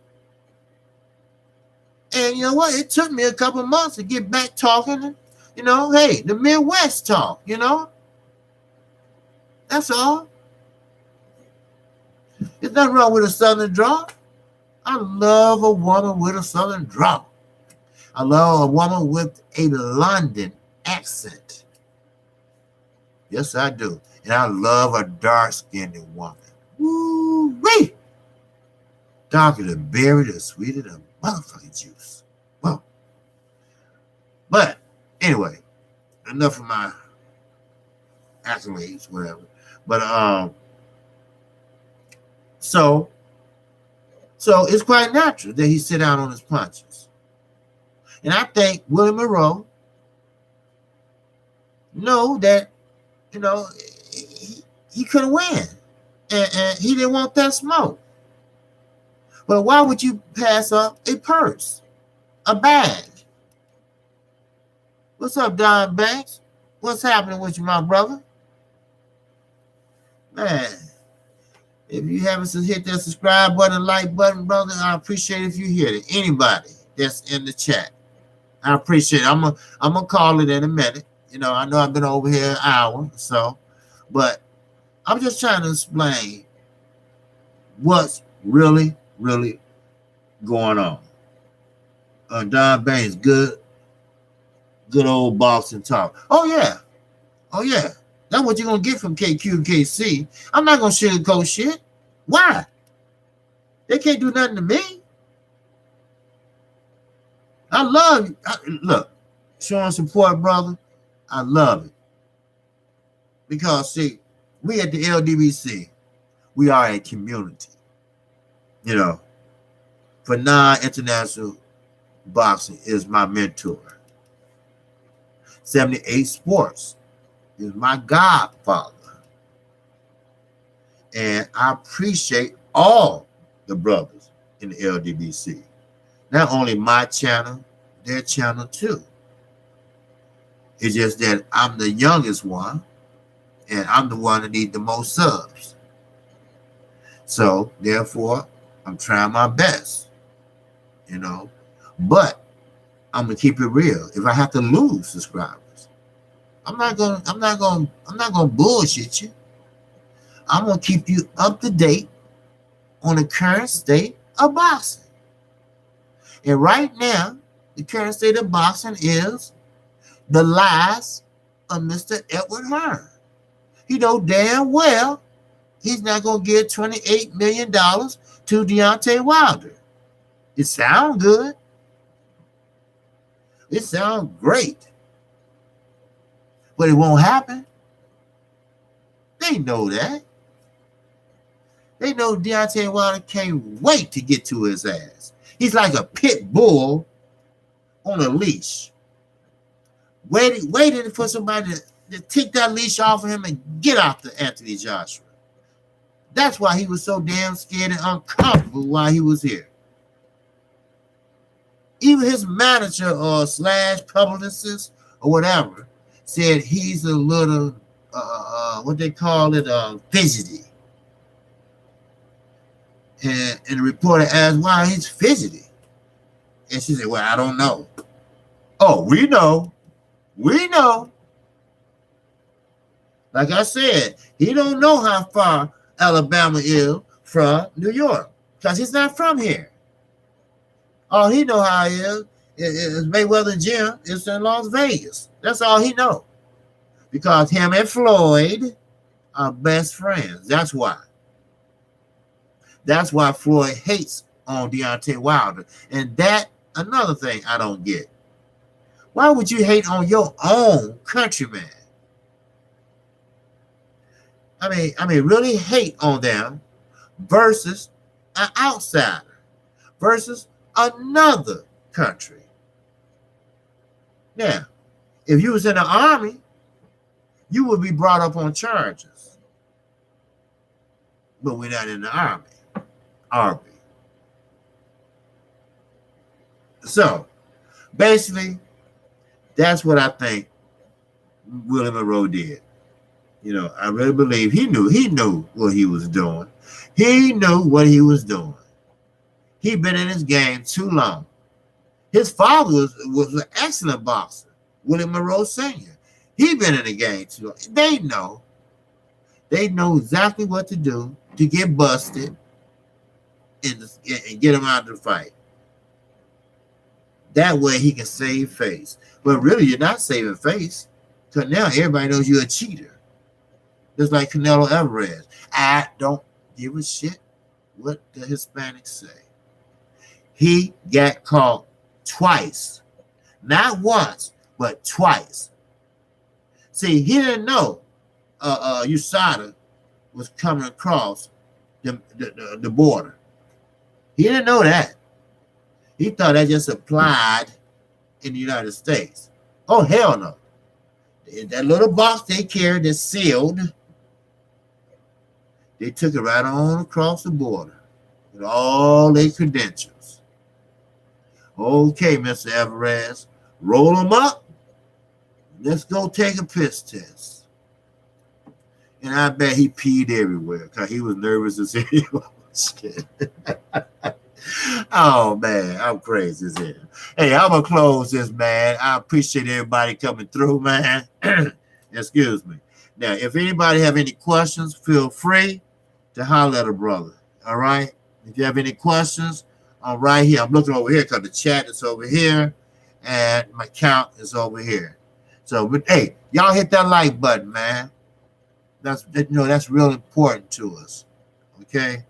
And you know what? It took me a couple months to get back talking, hey, the Midwest talk, That's all. There's nothing wrong with a southern draw. I love a woman with a southern draw. I love a woman with a London accent. Yes, I do. And I love a dark-skinned woman. Woo-wee! Darker the berry, the sweeter the motherfucking juice. Well, but anyway, enough of my accolades, whatever. But so it's quite natural that he sit down on his punches. And I think William Monroe know that, you know, he couldn't win. And he didn't want that smoke. But why would you pass up a purse, a bag? What's up, Don Banks? What's happening with you, my brother? Man, if you haven't hit that subscribe button, like button, brother, I appreciate if you hit it. Anybody that's in the chat, I appreciate it. I'm gonna call it in a minute. You know, I know I've been over here an hour or so, but I'm just trying to explain what's really, really going on. Don Banks, good old boxing talk. Oh yeah. That's what you're gonna get from KQKC. I'm not gonna sugarcoat shit. Why? They can't do nothing to me. I love you. Look, showing support, brother. I love it. Because see, we at the LDBC, we are a community. You know, International Boxing is my mentor. 78 Sports is my godfather. And I appreciate all the brothers in the LDBC. Not only my channel, their channel too. It's just that I'm the youngest one, and I'm the one that needs the most subs. So, therefore, I'm trying my best, you know. But I'm gonna keep it real. If I have to lose subscribers, I'm not gonna bullshit you. I'm gonna keep you up to date on the current state of boxing. And right now, the current state of boxing is the lies of Mr. Edward Hearn. He know damn well he's not gonna give $28 million to Deontay Wilder. It sounds good. It sounds great. But it won't happen. They know that. They know Deontay Wilder can't wait to get to his ass. He's like a pit bull on a leash. Waiting for somebody to take that leash off of him and get after Anthony Joshua. That's why he was so damn scared and uncomfortable while he was here. Even his manager or / publicist or whatever said he's a little, what they call it, fidgety. And the reporter asked why he's fidgety. And she said, well, I don't know. Oh, we know. We know. Like I said, he don't know how far Alabama is from New York because he's not from here. All he know how he is Mayweather Gym is in Las Vegas. That's all he know. Because him and Floyd are best friends. That's why. That's why Floyd hates on Deontay Wilder. And that, another thing I don't get. Why would you hate on your own countryman? I mean, really hate on them versus an outsider, versus another country. Now, if you was in the army, you would be brought up on charges. But we're not in the army, are we? So, basically, that's what I think Willie Monroe did. You know, I really believe he knew what he was doing. He knew what he was doing. He'd been in this game too long. His father was an excellent boxer, Willie Monroe Sr. He'd been in the game too long. They know. They know exactly what to do to get busted and get him out of the fight. That way he can save face. But really, you're not saving face. Because now everybody knows you're a cheater. Just like Canelo Alvarez. I don't give a shit what the Hispanics say. He got caught twice. Not once, but twice. See, he didn't know USADA was coming across the border. He didn't know that. He thought that just applied in the United States. Oh, hell no. That little box they carried that's sealed, they took it right on across the border with all their credentials. Okay, Mr. Alvarez, roll them up. Let's go take a piss test. And I bet he peed everywhere because he was nervous as hell. Oh, man, I'm crazy as hell. Hey, I'm going to close this, man. I appreciate everybody coming through, man. Excuse me. Now, if anybody have any questions, feel free to holler at a brother, all right? If you have any questions, I'm right here. I'm looking over here because the chat is over here, and my count is over here. So, but hey, y'all hit that like button, man. That's real important to us, okay?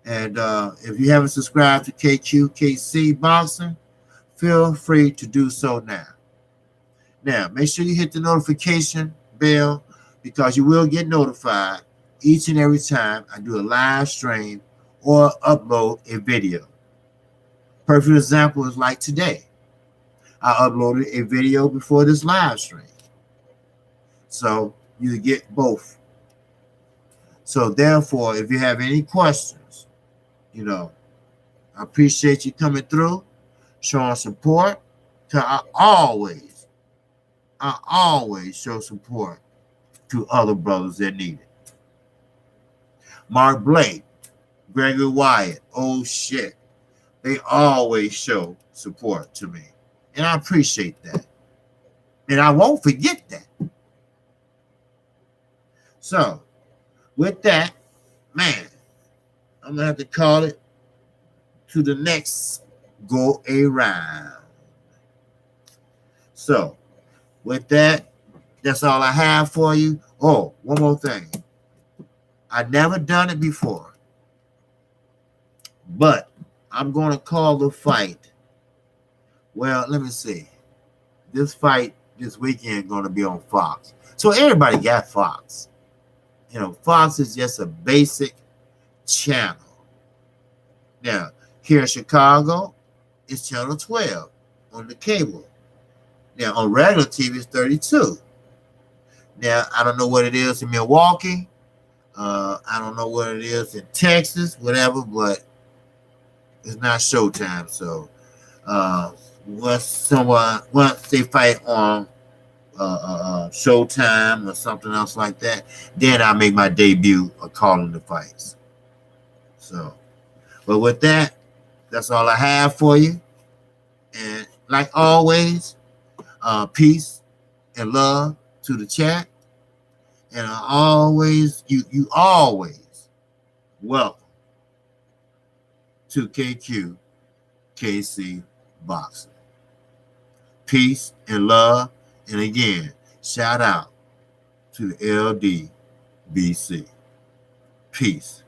And if you haven't subscribed to KQKC Boxing, feel free to do so now. Now, make sure you hit the notification bell because you will get notified each and every time I do a live stream or upload a video. Perfect example is like today. I uploaded a video before this live stream. So you get both. So therefore, if you have any questions, I appreciate you coming through, showing support. Cause I always show support to other brothers that need it. Mark Blake, Gregory Wyatt, oh shit. They always show support to me. And I appreciate that. And I won't forget that. So, with that, man, I'm going to have to call it to the next go around. So, with that, that's all I have for you. Oh, one more thing. I've never done it before. But I'm going to call the fight. Well, let me see. This fight this weekend going to be on Fox. So everybody got Fox. Fox is just a basic channel. Now, here in Chicago, it's channel 12 on the cable. Now, on regular TV, it's 32. Now, I don't know what it is in Milwaukee. I don't know what it is in Texas, whatever, but it's not Showtime. So, once they fight on Showtime or something else like that, then I make my debut of calling the fights. So, but with that, that's all I have for you. And like always, peace and love to the chat. And you always welcome to KQKC Boxing. Peace and love. And again, shout out to the LDBC. Peace.